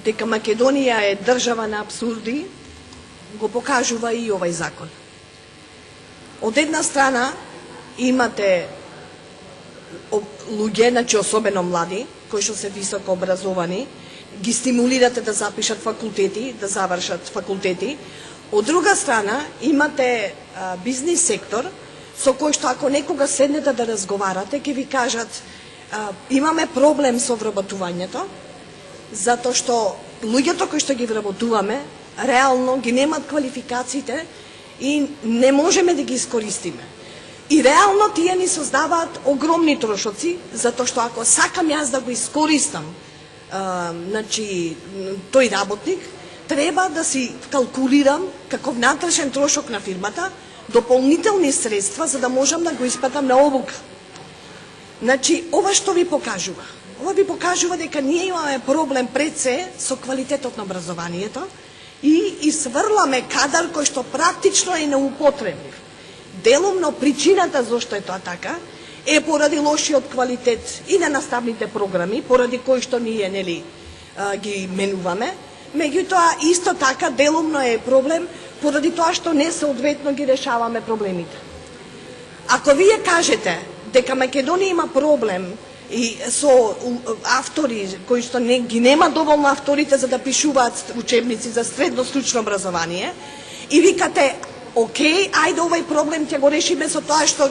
дека Македонија е држава на апсурди, го покажува и овај закон. Од една страна имате луѓе, значи особено млади, кои што се високо образовани, ги стимулирате да запишат факултети, да завршат факултети. Од друга страна имате бизнис сектор со кој што ако некога седнете да разговарате, ќе ви кажат имаме проблем со вработувањето, затоа што луѓето кои што ги вработуваме реално ги немат квалификациите и не можеме да ги искористиме. И реално тие ни создаваат огромни трошоци, затоа што ако сакам јас да го искористам значи тој работник, треба да си калкулирам каков натрешен трошок на фирмата, дополнителни средства за да можам да го испратам на обука. Значи, ова што ви покажува? Ова ви покажува дека ние имаме проблем пред се со квалитетот на образованието и сврламе кадар кој што практично е неупотреблив. Делумно причината зашто е тоа така е поради лошиот квалитет и на наставните програми, поради кои што ние ги менуваме, меѓутоа исто така делумно е проблем поради тоа што не соодветно ги решаваме проблемите. Ако вие кажете дека Македонија има проблем и со автори кои што ги нема доволно авторите за да пишуваат учебници за средно стручно образование и викате окей, ајде овај проблем ќе го решиме со тоа што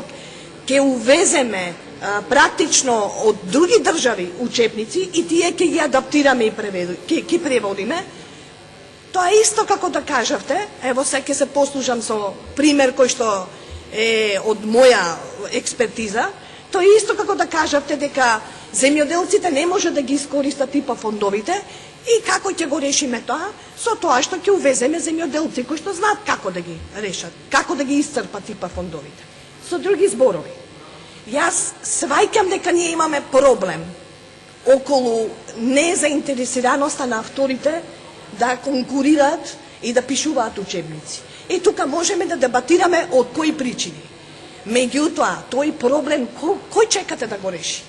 ќе увеземе практично од други држави учебници и тие ќе ги адаптираме и ќе преводиме, тоа е исто како да кажавте, ево сега ќе се послужам со пример кој што е од моја експертиза, тоа е исто како да кажавте дека земјоделците не може да ги искористат ИПА фондовите и како ќе го решиме тоа? Со тоа што ќе увеземе земјоделци кои што знаат како да ги решат, како да ги исцрпат ИПА фондовите. Со други зборови, јас сваќам дека ние имаме проблем околу незаинтересираноста на авторите да конкурираат и да пишуваат учебници. И тука можеме да дебатираме од кои причини. Меѓутоа, тој проблем кој чекате да го реши?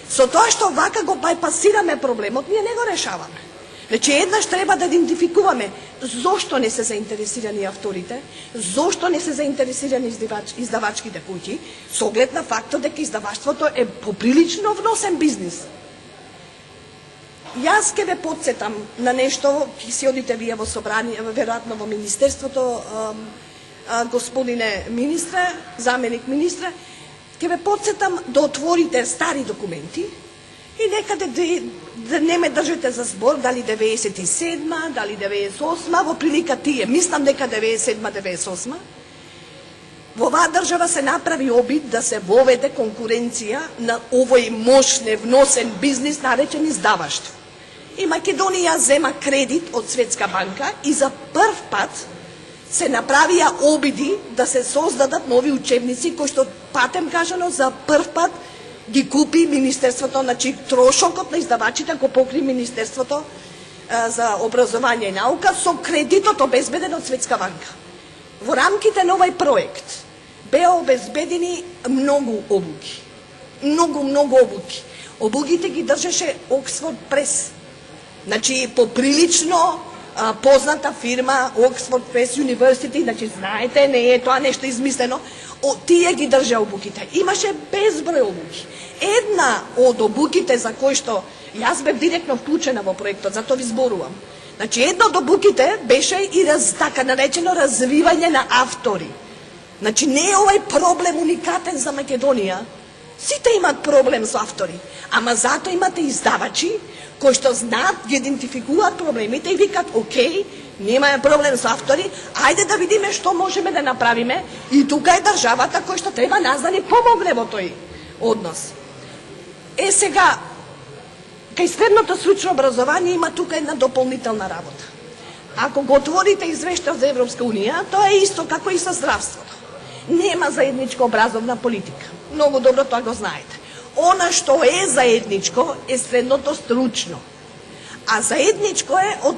Со тоа што вака го байпасираме проблемот, ние не го решаваме. Значи, еднаш треба да идентификуваме зошто не се заинтересирани авторите, зошто не се заинтересирани издавачките куќи, со оглед на фактот дека издаваштвото е поприлично вносен бизнис. Јас ќе ве потсетам на нешто, ќе си одите вие во собрание, веројатно во министерството, господине министре, заменик министре, ќе ве потсетам да отворите стари документи и некаде да не ме држите за збор, дали 97-ма, дали 98-ма, во прилика тие, мислам дека 97-98-ма, во оваа држава се направи обид да се воведе конкуренција на овој мощен вносен бизнис наречен издаваштво. И Македонија зема кредит од Светска банка и за прв пат се направија обиди да се создадат нови учебници кои што, патем кажано, за прв пат ги купи Министерството, значи трошокот на издавачите го покри Министерството за образование и наука со кредитот обезбеден од Светска банка. Во рамките на овај проект беа обезбедени многу обуки. Многу обуки. Обуките ги држеше Оксфорд Прес. Значи, поприлично позната фирма Оксфорд Прес University, значи знаете, не е тоа нешто измислено, тие ги држа обуките. Имаше безброј обуки. Една од обуките за кој што јас бев директно вклучена во проектот, затоа ви зборувам. Значи, една од обуките беше и така наречено развивање на автори. Значи, не е овај проблем уникатен за Македонија. Сите имат проблем со автори, ама затоа имате издавачи кои што знаат, ги идентификуваат проблемите и викат, окей, немаме проблем со автори, ајде да видиме што можеме да направиме и тука е државата која што треба нас да ни помогне во тој однос. Сега, кај средното стручно образование има тука една дополнителна работа. Ако го отворите извештај за Европска унија, тоа е исто како и со здравството. Нема заедничка образовна политика. Многу добро тоа го знаете. Она што е заедничко е средното стручно. А заедничко е од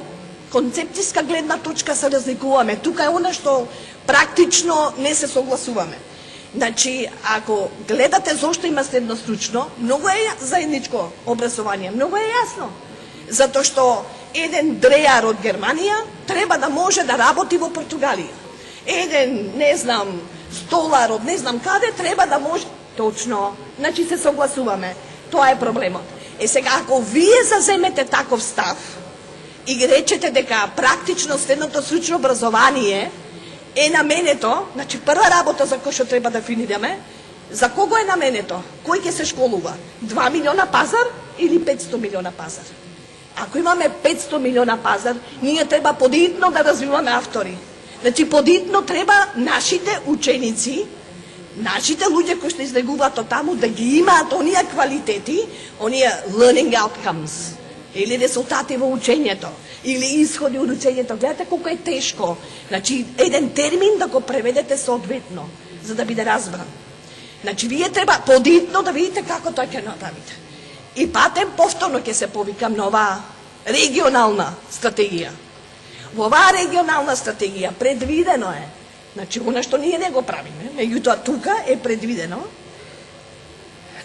концептиска гледна точка се разликуваме. Тука е она што практично не се согласуваме. Значи, ако гледате зошто има средно стручно, многу е заедничко образование, многу е јасно. Затоа што еден дрејар од Германија треба да може да работи во Португалија. Еден, не знам, столар од не знам каде треба да може... Точно, значи се согласуваме. Тоа е проблемот. Сега, ако вие заземете таков став и ги речете дека практично средното стручно образование е наменето, значи прва работа за која што треба да финираме, за кого е наменето? Кој ќе се школува? 2 милиона пазар или 500 милиона пазар? Ако имаме 500 милиона пазар, ние треба подитно да развиваме автори. Значи подитно треба нашите ученици, нашите луѓе кои што излегуваат од таму да ги имаат оние квалитети, оние learning outcomes, или резултати во учењето, или исходи од учењето. Гледате колку е тешко. Значи еден термин да го преведете соодветно, за да биде разбран. Значи вие треба подитно да видите како тој ќе направите. И патем повторно ќе се повикам на оваа регионална стратегија. Во оваа регионална стратегија предвидено е, значи она што ние не го правиме, меѓутоа тука е предвидено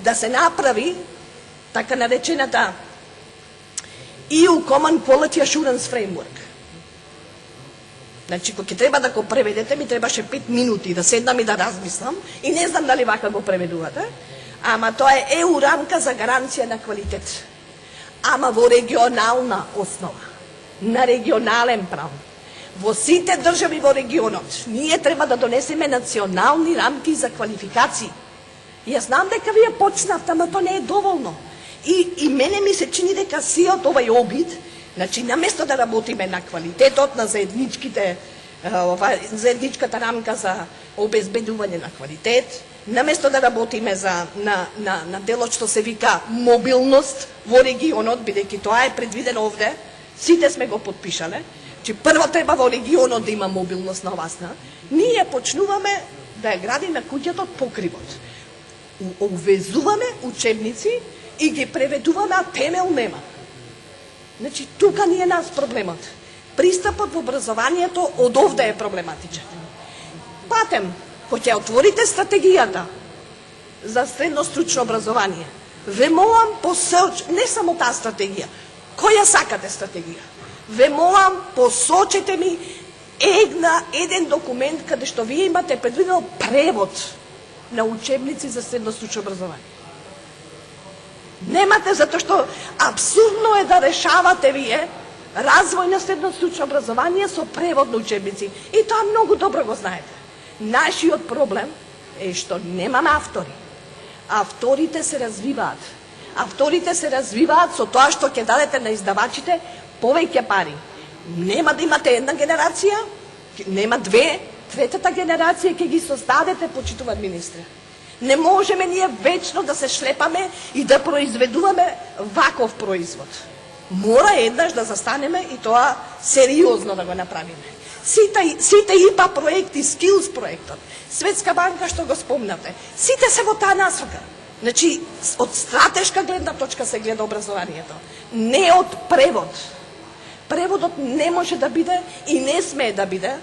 да се направи така наречената EU Common Quality Assurance Framework. Значи, кога ќе треба да го преведете, ми требаше 5 минути да седнам и да размислам, и не знам дали вака го преведувате, ама тоа е EU рамка за гаранција на квалитет. Ама во регионална основа, на регионален прав. Во сите држави во регионот, ние треба да донесеме национални рамки за квалификации. Јас знам дека вие почнавте, ама тоа не е доволно. И мене ми се чини дека сиот овај обид, значи наместо да работиме на квалитетот, на заедничката рамка за обезбедување на квалитет, наместо да работиме на делот што се вика мобилност во регионот, бидејќи тоа е предвидено овде, сите сме го подпишале, че прво треба во регионот да има мобилност на овасна, ние почнуваме да ја градиме куќата од покривот. Увезуваме учебници и ги преведуваме, а темел нема. Значи, тука ни е нас проблемот. Пристапот во образованието од овде е проблематичен. Патем, кога ќе отворите стратегијата за средно стручно образование, ве молам не само таа стратегија, која сакате стратегија? Ве молам посочете ми еден документ каде што вие имате предвидено превод на учебници за средно стручно образование. Немате, затоа што абсурдно е да решавате вие развој на средно стручно образование со превод на учебници. И тоа многу добро го знаете. Нашиот проблем е што немаме автори. Авторите се развиваат. Авторите се развиваат со тоа што ќе дадете на издавачите повеќе пари. Нема да имате една генерација, нема две, третата генерација ќе ги создадете, почитуван министре. Не можеме ние вечно да се шлепаме и да произведуваме ваков производ. Мора еднаш да застанеме и тоа сериозно да го направиме. Сите ИПА проекти, Skills проектот, Светска банка што го спомнате, сите се во таа насока. Значи, од стратешка гледна точка се гледа образованието, не од превод. Преводот не може да биде и не смее да биде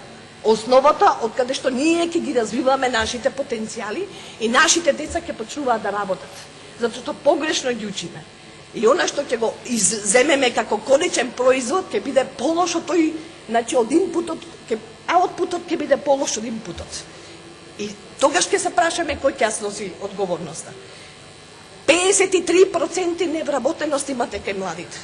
основата од каде што ние ќе ги развиваме нашите потенцијали и нашите деца ќе почнуваат да работат. Затоа што погрешно ги учиме. И она што ќе го изземеме како конечен производ ќе биде полошо тој, значи од инпутот, аутпутот ќе биде полош од инпутот. И тогаш ќе се прашаме кој ќе сноси одговорноста. 53% невработеност имате кај младите.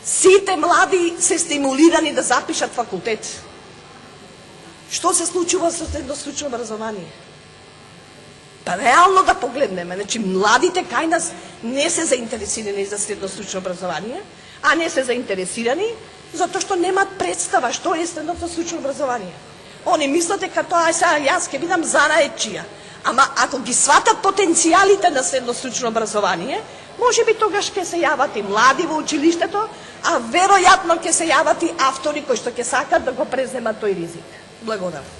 Сите млади се стимулирани да запишат факултет. Што се случува со средно стручно образование? Па реално да погледнеме, значи младите кај нас не се заинтересирани за средно стручно образование, а не се заинтересирани затоа што немаат представа што е средното стручно образование. Они мислат дека тоа е сега јас ќе бидам занаетчија. Ама ако ги сватат потенцијалите на средно стручно образование, може би тогаш ќе се јават и млади во училиштето, а веројатно ќе се јават и автори кои што ќе сакат да го преземат тој ризик. Благодарам.